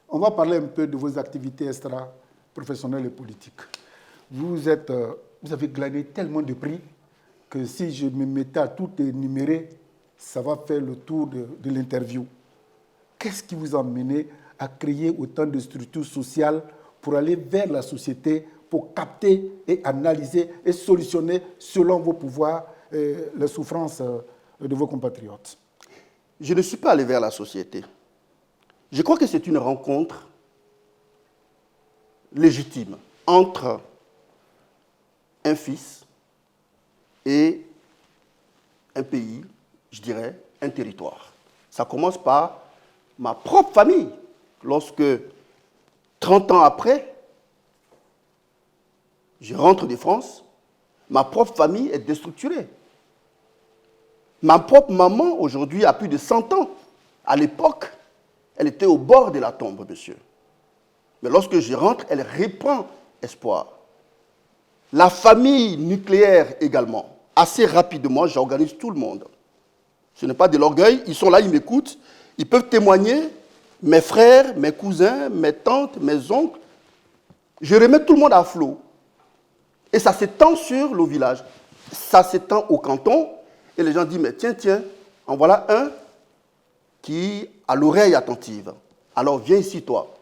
S1: On va parler un peu de vos activités extra-professionnelles et politiques. Vous avez glané tellement de prix que si je me mettais à tout énumérer, ça va faire le tour de l'interview. Qu'est-ce qui vous a mené à créer autant de structures sociales pour aller vers la société, pour capter et analyser et solutionner selon vos pouvoirs les souffrances de vos compatriotes?
S2: Je ne suis pas allé vers la société. Je crois que c'est une rencontre légitime entre un fils et un pays, je dirais, un territoire. Ça commence par ma propre famille. Lorsque, 30 ans après, je rentre de France, ma propre famille est déstructurée. Ma propre maman, aujourd'hui, a plus de 100 ans. À l'époque, elle était au bord de la tombe, monsieur. Mais lorsque je rentre, elle reprend espoir. La famille nucléaire également. Assez rapidement, j'organise tout le monde. Ce n'est pas de l'orgueil, ils sont là, ils m'écoutent. Ils peuvent témoigner, mes frères, mes cousins, mes tantes, mes oncles. Je remets tout le monde à flot. Et ça s'étend sur le village. Ça s'étend au canton. Et les gens disent, mais tiens, en voilà un qui a l'oreille attentive. Alors viens ici, toi.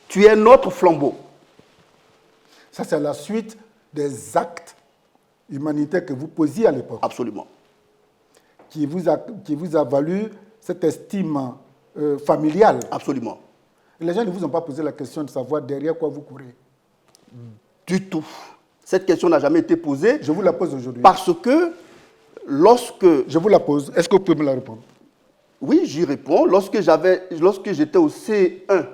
S2: Tu es notre flambeau.
S1: Ça, c'est la suite des actes humanitaires que vous posiez à l'époque.
S2: Absolument.
S1: Qui vous a valu cette estime familiale.
S2: Absolument.
S1: Les gens ne vous ont pas posé la question de savoir derrière quoi vous courez.
S2: Du tout. Cette question n'a jamais été posée.
S1: Je vous la pose aujourd'hui.
S2: Parce que lorsque...
S1: Je vous la pose. Est-ce que vous pouvez me la répondre?
S2: Oui, j'y réponds. Lorsque j'étais au C1.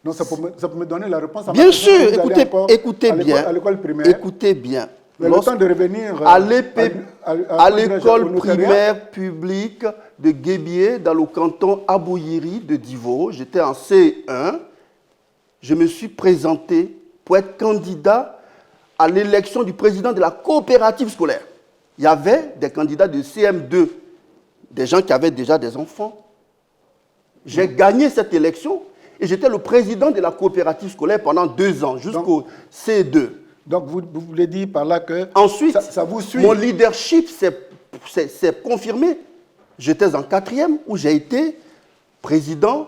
S1: Non, ça peut me donner la réponse.
S2: Bien sûr, écoutez bien.
S1: À l'école primaire.
S2: Écoutez bien.
S1: Mais le temps de revenir
S2: à l'école primaire publique de Guébié, dans le canton Abouyiri de Divo, j'étais en C1, je me suis présenté pour être candidat à l'élection du président de la coopérative scolaire. Il y avait des candidats de CM2, des gens qui avaient déjà des enfants. J'ai gagné cette élection et j'étais le président de la coopérative scolaire pendant 2 ans, jusqu'au C2.
S1: Donc, vous voulez dire par là que
S2: ensuite,
S1: ça vous suit.
S2: Mon leadership s'est confirmé. J'étais en 4e où j'ai été président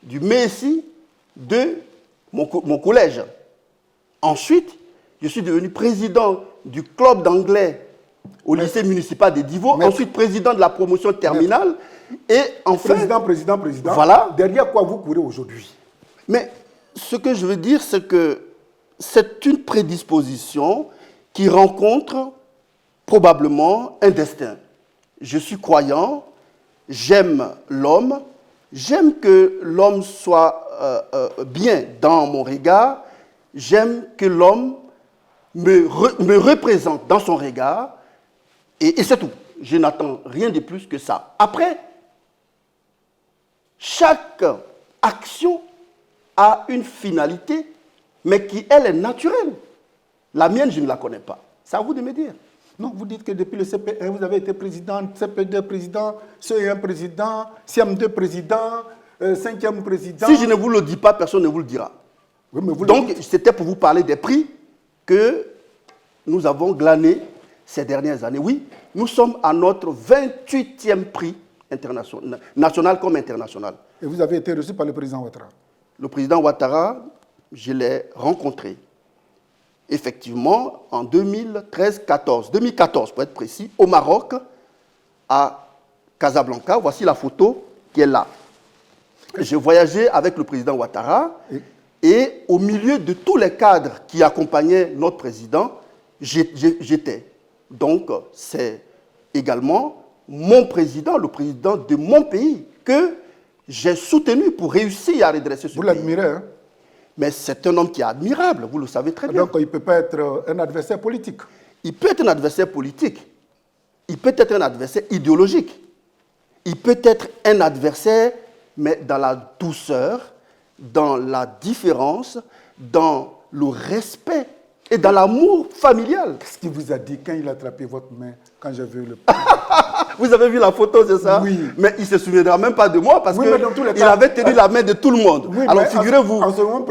S2: du MESI de mon collège. Ensuite, je suis devenu président du club d'anglais au lycée municipal de Divo. Ensuite, président de la promotion terminale. Et enfin...
S1: Président.
S2: Voilà.
S1: Derrière quoi vous courez aujourd'hui?
S2: Mais ce que je veux dire, c'est que c'est une prédisposition qui rencontre probablement un destin. Je suis croyant, j'aime l'homme, j'aime que l'homme soit bien dans mon regard, j'aime que l'homme me représente dans son regard, et c'est tout. Je n'attends rien de plus que ça. Après, chaque action a une finalité, mais qui, elle, est naturelle. La mienne, je ne la connais pas. C'est à vous de me dire.
S1: Non, vous dites que depuis le CP1, vous avez été président, CP2 président, CE1 président, CM2 président, 5e président.
S2: Si je ne vous le dis pas, personne ne vous le dira.
S1: Oui, mais vous
S2: donc, c'était pour vous parler des prix que nous avons glanés ces dernières années. Oui, nous sommes à notre 28e prix international, national comme international.
S1: Et vous avez été reçu par le président Ouattara?
S2: Le président Ouattara, je l'ai rencontré effectivement en 2014 pour être précis, au Maroc, à Casablanca. Voici la photo qui est là. J'ai voyagé avec le président Ouattara et au milieu de tous les cadres qui accompagnaient notre président, j'étais. Donc, c'est également mon président, le président de mon pays, que j'ai soutenu pour réussir à redresser ce pays.
S1: Vous l'admirez, hein?
S2: Mais c'est un homme qui est admirable, vous le savez très bien.
S1: Donc, il ne peut pas être un adversaire politique.
S2: Il peut être un adversaire politique. Il peut être un adversaire idéologique. Il peut être un adversaire, mais dans la douceur, dans la différence, dans le respect et dans l'amour familial.
S1: Qu'est-ce qu'il vous a dit quand il a attrapé votre main, quand j'ai vu le...
S2: Vous avez vu la photo, c'est ça?
S1: Oui.
S2: Mais il ne se souviendra même pas de moi parce qu'il avait tenu la main de tout le monde.
S1: Oui,
S2: alors figurez-vous,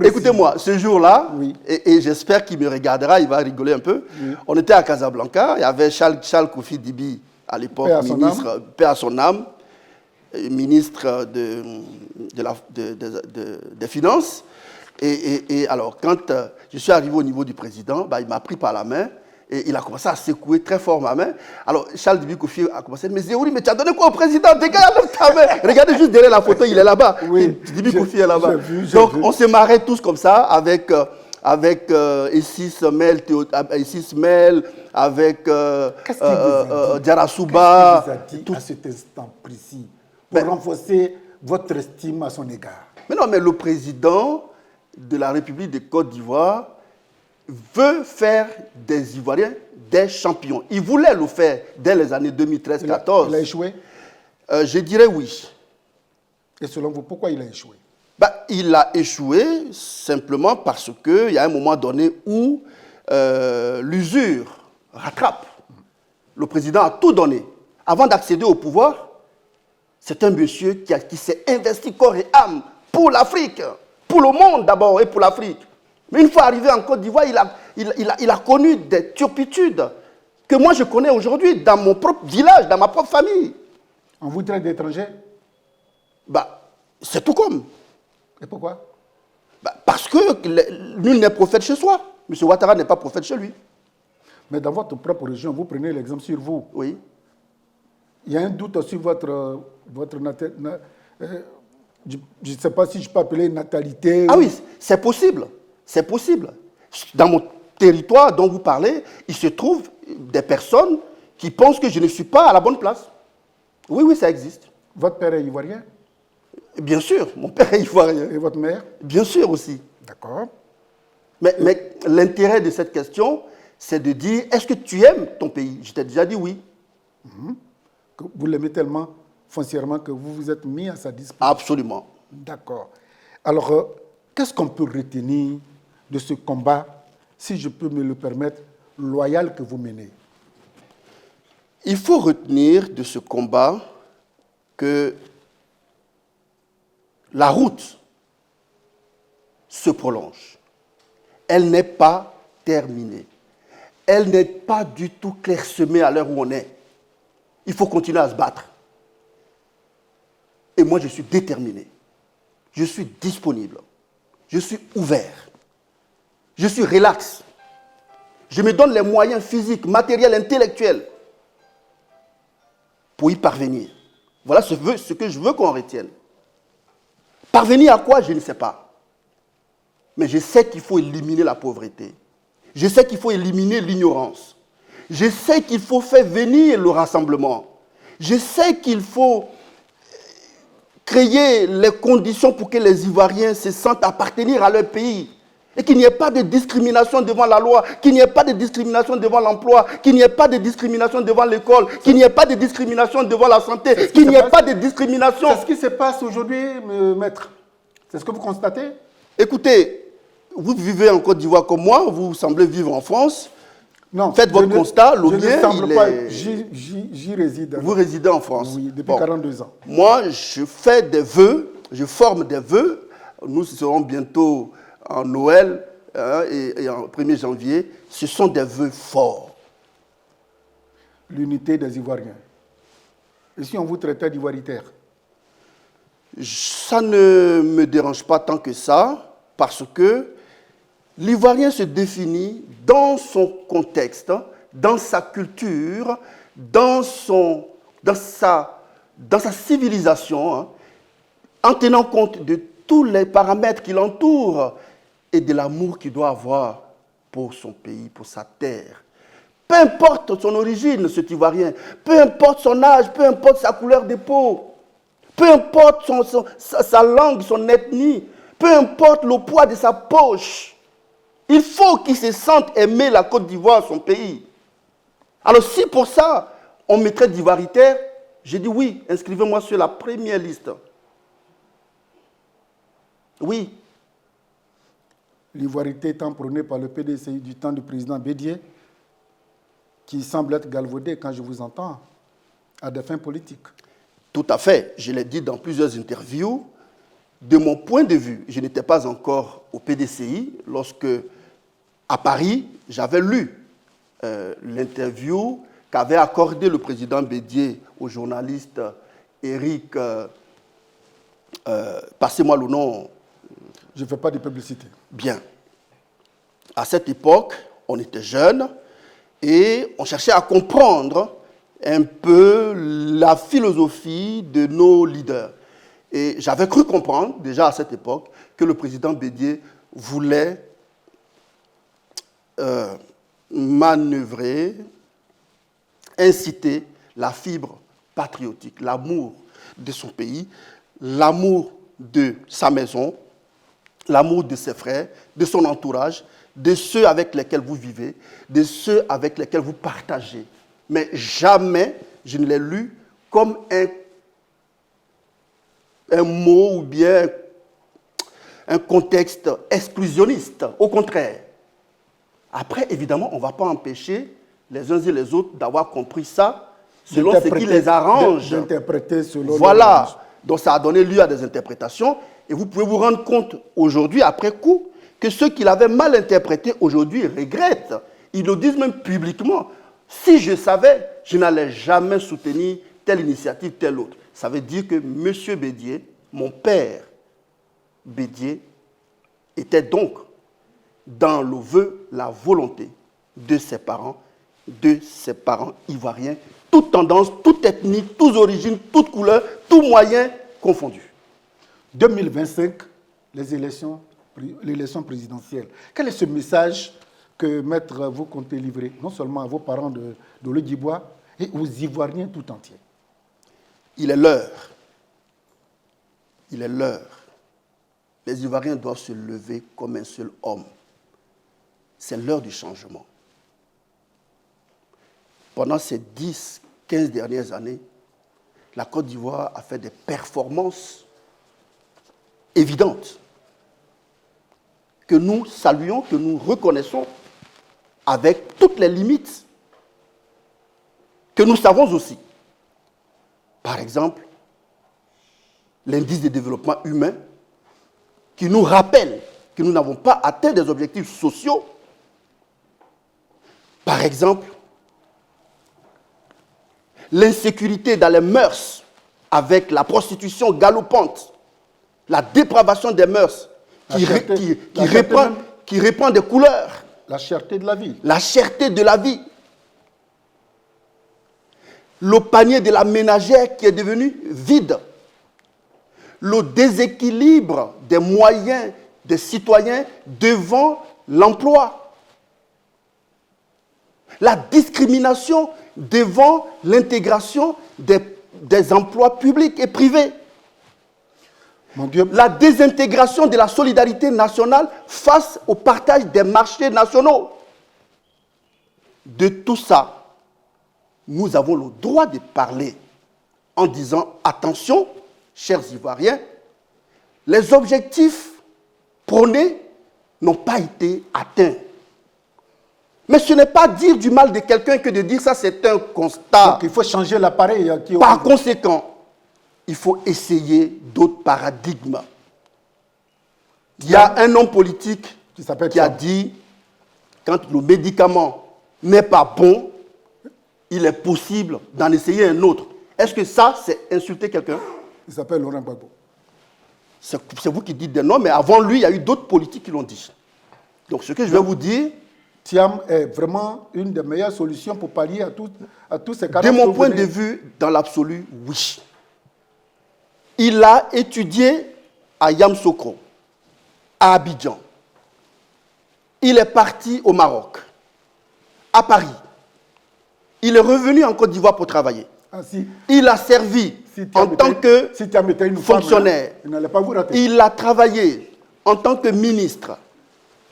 S2: écoutez-moi, ce jour-là, oui. et j'espère qu'il me regardera, il va rigoler un peu. Oui. On était à Casablanca, il y avait Charles Kofi Dibi à l'époque, ministre, paix à son âme, ministre des Finances. Et alors, quand je suis arrivé au niveau du président, il m'a pris par la main et il a commencé à secouer très fort ma main. Alors, Charles Dibi Kofi a commencé à dire, mais Zéhouri, mais tu as donné quoi au président? Dégage ta main. Regardez juste derrière la photo, il est là-bas. Oui, Dibi Kofi est là-bas. Donc, on se marrait tous comme ça avec Essis Mel, avec Diarra Souba.
S1: Qu'est-ce qu'il vous a dit à cet instant précis pour renforcer votre estime à son égard?
S2: Mais non, mais le président de la République de Côte d'Ivoire veut faire des Ivoiriens des champions. Il voulait le faire dès les années 2013-14.
S1: Il a échoué?
S2: Je dirais oui.
S1: Et selon vous, pourquoi il a échoué?
S2: Il a échoué simplement parce qu'il y a un moment donné où l'usure rattrape. Le président a tout donné. Avant d'accéder au pouvoir, c'est un monsieur qui s'est investi corps et âme pour l'Afrique, pour le monde d'abord et pour l'Afrique. Mais une fois arrivé en Côte d'Ivoire, il a connu des turpitudes que moi je connais aujourd'hui dans mon propre village, dans ma propre famille.
S1: On vous traite d'étranger?
S2: C'est tout comme.
S1: Et pourquoi?
S2: Parce que nul n'est prophète chez soi. M. Ouattara n'est pas prophète chez lui.
S1: Mais dans votre propre région, vous prenez l'exemple sur vous.
S2: Oui.
S1: Il y a un doute sur votre je ne sais pas si je peux appeler natalité.
S2: Ah oui, c'est possible. C'est possible. Dans mon territoire dont vous parlez, il se trouve des personnes qui pensent que je ne suis pas à la bonne place. Oui, oui, ça existe.
S1: Votre père est ivoirien?
S2: Bien sûr, mon père est ivoirien.
S1: Et votre mère?
S2: Bien sûr aussi.
S1: D'accord.
S2: Mais l'intérêt de cette question, c'est de dire, est-ce que tu aimes ton pays? Je t'ai déjà dit oui.
S1: Que vous l'aimez tellement foncièrement que vous vous êtes mis à sa disposition?
S2: Absolument.
S1: D'accord. Alors, qu'est-ce qu'on peut retenir de ce combat si je peux me le permettre, loyale que vous menez?
S2: Il faut retenir de ce combat que la route se prolonge. Elle n'est pas terminée. Elle n'est pas du tout clairsemée à l'heure où on est. Il faut continuer à se battre. Et moi, je suis déterminé. Je suis disponible. Je suis ouvert. Je suis relax. Je me donne les moyens physiques, matériels, intellectuels pour y parvenir. Voilà ce que je veux qu'on retienne. Parvenir à quoi, je ne sais pas. Mais je sais qu'il faut éliminer la pauvreté. Je sais qu'il faut éliminer l'ignorance. Je sais qu'il faut faire venir le rassemblement. Je sais qu'il faut créer les conditions pour que les Ivoiriens se sentent appartenir à leur pays. Et qu'il n'y ait pas de discrimination devant la loi, qu'il n'y ait pas de discrimination devant l'emploi, qu'il n'y ait pas de discrimination devant l'école, qu'il n'y ait pas de discrimination devant la santé, qu'il n'y ait pas de discrimination.
S1: C'est ce qui se passe aujourd'hui, maître. C'est ce que vous constatez?
S2: Écoutez, vous vivez en Côte d'Ivoire comme moi, vous semblez vivre en France.
S1: Non,
S2: faites votre constat,
S1: je ne semble
S2: il
S1: pas,
S2: est...
S1: j'y réside.
S2: Vous résidez en France.
S1: Oui, depuis 42 ans.
S2: Moi, je fais des vœux, je forme des vœux. Nous serons bientôt en Noël et en 1er janvier. Ce sont des vœux forts.
S1: L'unité des Ivoiriens. Et si on vous traitait d'ivoiritaire?
S2: Ça ne me dérange pas tant que ça, parce que l'Ivoirien se définit dans son contexte, dans sa culture, dans sa civilisation, en tenant compte de tous les paramètres qui l'entourent et de l'amour qu'il doit avoir pour son pays, pour sa terre. Peu importe son origine, cet Ivoirien, peu importe son âge, peu importe sa couleur de peau, peu importe sa langue, son ethnie, peu importe le poids de sa poche, il faut qu'il se sente aimer la Côte d'Ivoire, son pays. Alors si pour ça, on mettrait d'ivoiritaire, j'ai dit oui, inscrivez-moi sur la première liste. Oui.
S1: L'ivoirité étant prônée par le PDCI du temps du président Bédié, qui semble être galvaudé quand je vous entends, à des fins politiques.
S2: Tout à fait. Je l'ai dit dans plusieurs interviews. De mon point de vue, je n'étais pas encore au PDCI lorsque, à Paris, j'avais lu l'interview qu'avait accordé le président Bédié au journaliste Eric, passez-moi le nom.
S1: Je ne fais pas de publicité.
S2: Bien. À cette époque, on était jeunes et on cherchait à comprendre un peu la philosophie de nos leaders. Et j'avais cru comprendre, déjà à cette époque, que le président Bédié voulait manœuvrer, inciter la fibre patriotique, l'amour de son pays, l'amour de sa maison, l'amour de ses frères, de son entourage, de ceux avec lesquels vous vivez, de ceux avec lesquels vous partagez. Mais jamais je ne l'ai lu comme un mot ou bien un contexte exclusionniste. Au contraire. Après, évidemment, on ne va pas empêcher les uns et les autres d'avoir compris ça selon ce qui les arrange.
S1: D'interpréter selon.
S2: Voilà. Donc ça a donné lieu à des interprétations. Et vous pouvez vous rendre compte aujourd'hui, après coup, que ceux qui l'avaient mal interprété aujourd'hui regrettent. Ils le disent même publiquement. Si je savais, je n'allais jamais soutenir telle initiative, telle autre. Ça veut dire que M. Bédié, mon père Bédié, était donc dans le vœu, la volonté de ses parents ivoiriens, toute tendance, toute ethnie, toute origine, toute couleur, tout moyen confondu.
S1: 2025, l'élection présidentielle. Quel est ce message que, maître, vous comptez livrer, non seulement à vos parents de l'Odibois, et aux Ivoiriens tout entiers?
S2: Il est l'heure. Il est l'heure. Les Ivoiriens doivent se lever comme un seul homme. C'est l'heure du changement. Pendant ces 10, 15 dernières années, la Côte d'Ivoire a fait des performances évidentes que nous saluons, que nous reconnaissons avec toutes les limites que nous savons aussi. Par exemple, l'indice de développement humain qui nous rappelle que nous n'avons pas atteint des objectifs sociaux. Par exemple, l'insécurité dans les mœurs avec la prostitution galopante, la dépravation des mœurs qui reprend des couleurs.
S1: La cherté de la vie.
S2: La cherté de la vie. Le panier de la ménagère qui est devenu vide. Le déséquilibre des moyens des citoyens devant l'emploi. La discrimination devant l'intégration des emplois publics et privés.
S1: Mon Dieu.
S2: La désintégration de la solidarité nationale face au partage des marchés nationaux. De tout ça, nous avons le droit de parler en disant « Attention, chers Ivoiriens, les objectifs prônés n'ont pas été atteints. » Mais ce n'est pas dire du mal de quelqu'un que de dire ça, c'est un constat.
S1: Donc il faut changer l'appareil.
S2: Par conséquent, il faut essayer d'autres paradigmes. Il y a un homme politique qui a dit, quand le médicament n'est pas bon, il est possible d'en essayer un autre. Est-ce que ça, c'est insulter quelqu'un?
S1: Il s'appelle Laurent Gbagbo.
S2: C'est vous qui dites des noms, mais avant lui, il y a eu d'autres politiques qui l'ont dit. Donc ce que je vais vous dire...
S1: Thiam est vraiment une des meilleures solutions pour pallier à tous ces cas.
S2: De mon point de vue, dans l'absolu, oui. Il a étudié à Yamoussoukro, à Abidjan. Il est parti au Maroc, à Paris. Il est revenu en Côte d'Ivoire pour travailler.
S1: Ah, si.
S2: Il a servi en tant que fonctionnaire. Il a travaillé en tant que ministre.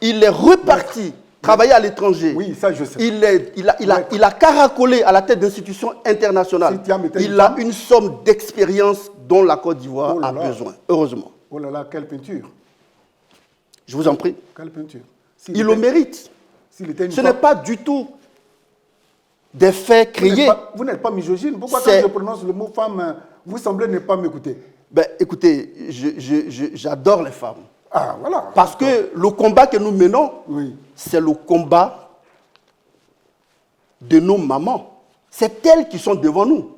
S2: Il est reparti travailler à l'étranger.
S1: Oui, ça je sais.
S2: Il a caracolé à la tête d'institutions internationales. Il a une somme d'expérience dont la Côte d'Ivoire a besoin, heureusement.
S1: Oh là là, quelle peinture.
S2: Je vous en prie.
S1: Quelle peinture.
S2: Il le mérite. Ce n'est pas du tout des faits créés.
S1: Vous n'êtes pas misogyne. Pourquoi quand je prononce le mot femme, vous semblez ne pas m'écouter?
S2: Ben, écoutez, j'adore les femmes.
S1: Ah, voilà.
S2: Parce que le combat que nous menons, c'est le combat de nos mamans. C'est elles qui sont devant nous.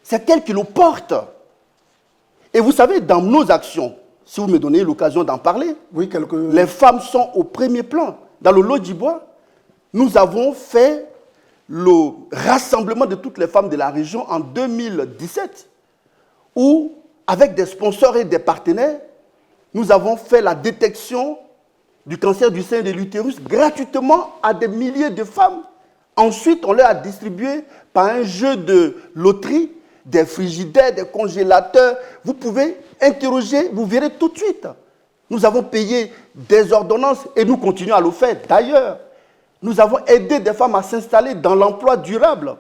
S2: C'est elles qui nous portent. Et vous savez, dans nos actions, si vous me donnez l'occasion d'en parler, les femmes sont au premier plan. Dans le Lodjibois, nous avons fait le rassemblement de toutes les femmes de la région en 2017, où, avec des sponsors et des partenaires, nous avons fait la détection du cancer du sein et de l'utérus gratuitement à des milliers de femmes. Ensuite, on leur a distribué par un jeu de loterie des frigidaires, des congélateurs. Vous pouvez interroger, vous verrez tout de suite. Nous avons payé des ordonnances et nous continuons à le faire. D'ailleurs, nous avons aidé des femmes à s'installer dans l'emploi durable.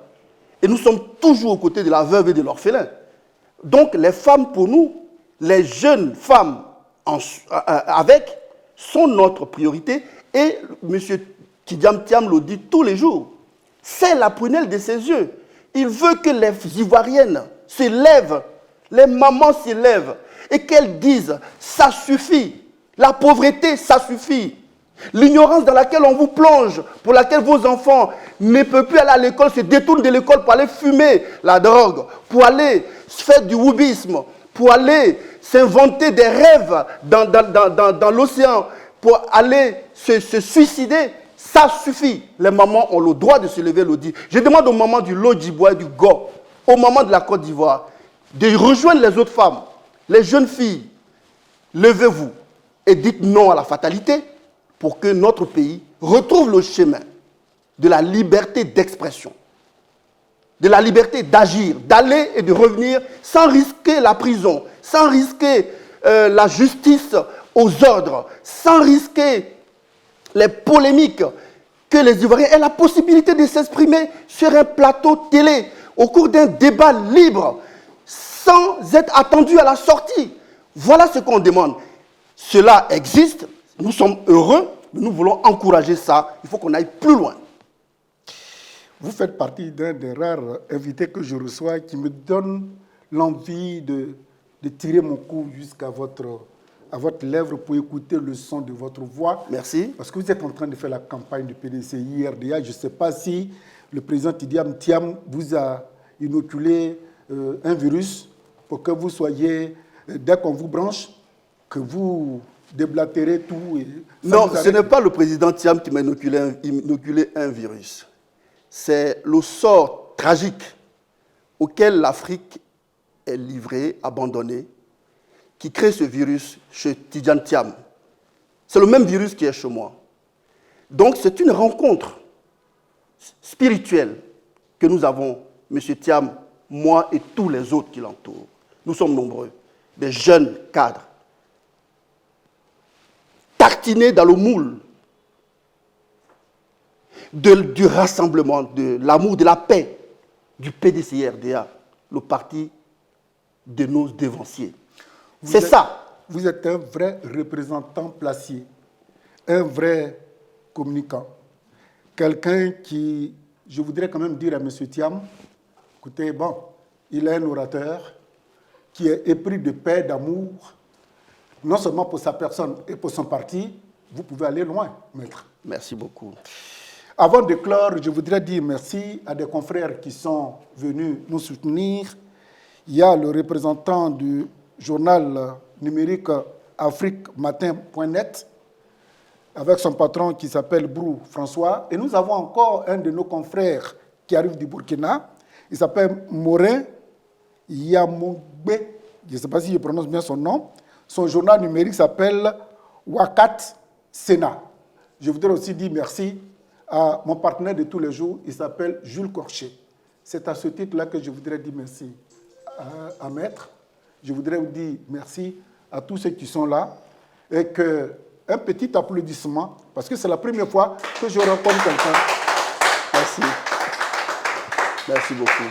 S2: Et nous sommes toujours aux côtés de la veuve et de l'orphelin. Donc, les femmes, pour nous, les jeunes femmes avec, sont notre priorité. Et M. Tidjam Thiam le dit tous les jours. C'est la prunelle de ses yeux. Il veut que les Ivoiriennes se lèvent, les mamans se lèvent et qu'elles disent « ça suffit ». La pauvreté, ça suffit. L'ignorance dans laquelle on vous plonge, pour laquelle vos enfants ne peuvent plus aller à l'école, se détournent de l'école pour aller fumer la drogue, pour aller faire du wubisme, pour aller s'inventer des rêves dans l'océan, pour aller se suicider, ça suffit. Les mamans ont le droit de se lever le dit. Je demande aux mamans du Lodjibois et du Go, aux mamans de la Côte d'Ivoire, de rejoindre les autres femmes, les jeunes filles. Levez-vous et dites non à la fatalité pour que notre pays retrouve le chemin de la liberté d'expression, de la liberté d'agir, d'aller et de revenir sans risquer la prison, sans risquer la justice aux ordres, sans risquer les polémiques, que les Ivoiriens aient la possibilité de s'exprimer sur un plateau télé au cours d'un débat libre, sans être attendus à la sortie. Voilà ce qu'on demande. Cela existe, nous sommes heureux mais nous voulons encourager ça. Il faut qu'on aille plus loin.
S1: Vous faites partie d'un des rares invités que je reçois qui me donne l'envie de tirer mon cou jusqu'à à votre lèvre pour écouter le son de votre voix.
S2: Merci.
S1: Parce que vous êtes en train de faire la campagne du PDCI, RDA. Je ne sais pas si le président Tidiane Thiam vous a inoculé un virus pour que vous soyez, dès qu'on vous branche, que vous déblatérez tout.
S2: Non, ce n'est pas le président Thiam qui m'a inoculé un virus. C'est le sort tragique auquel l'Afrique est livrée, abandonnée, qui crée ce virus chez Tidiane Thiam. C'est le même virus qui est chez moi. Donc c'est une rencontre spirituelle que nous avons, M. Thiam, moi et tous les autres qui l'entourent. Nous sommes nombreux, des jeunes cadres, tartinés dans le moule du rassemblement, de l'amour, de la paix du PDCI-RDA, le parti de nos dévanciers. C'est ça.
S1: Vous êtes un vrai représentant placier, un vrai communicant. Quelqu'un qui, je voudrais quand même dire à M. Thiam, écoutez, bon, il est un orateur qui est épris de paix, d'amour, non seulement pour sa personne et pour son parti, vous pouvez aller loin, maître.
S2: Merci beaucoup.
S1: Avant de clore, je voudrais dire merci à des confrères qui sont venus nous soutenir. Il y a le représentant du journal numérique afriquematin.net avec son patron qui s'appelle Brou François. Et nous avons encore un de nos confrères qui arrive du Burkina. Il s'appelle Morin Yamogbe. Je ne sais pas si je prononce bien son nom. Son journal numérique s'appelle Wakat Sénat. Je voudrais aussi dire merci à mon partenaire de tous les jours. Il s'appelle Jules Corchet. C'est à ce titre-là que je voudrais dire merci à Maître. Je voudrais vous dire merci à tous ceux qui sont là et un petit applaudissement parce que c'est la première fois que je rencontre quelqu'un.
S2: Merci. Merci beaucoup.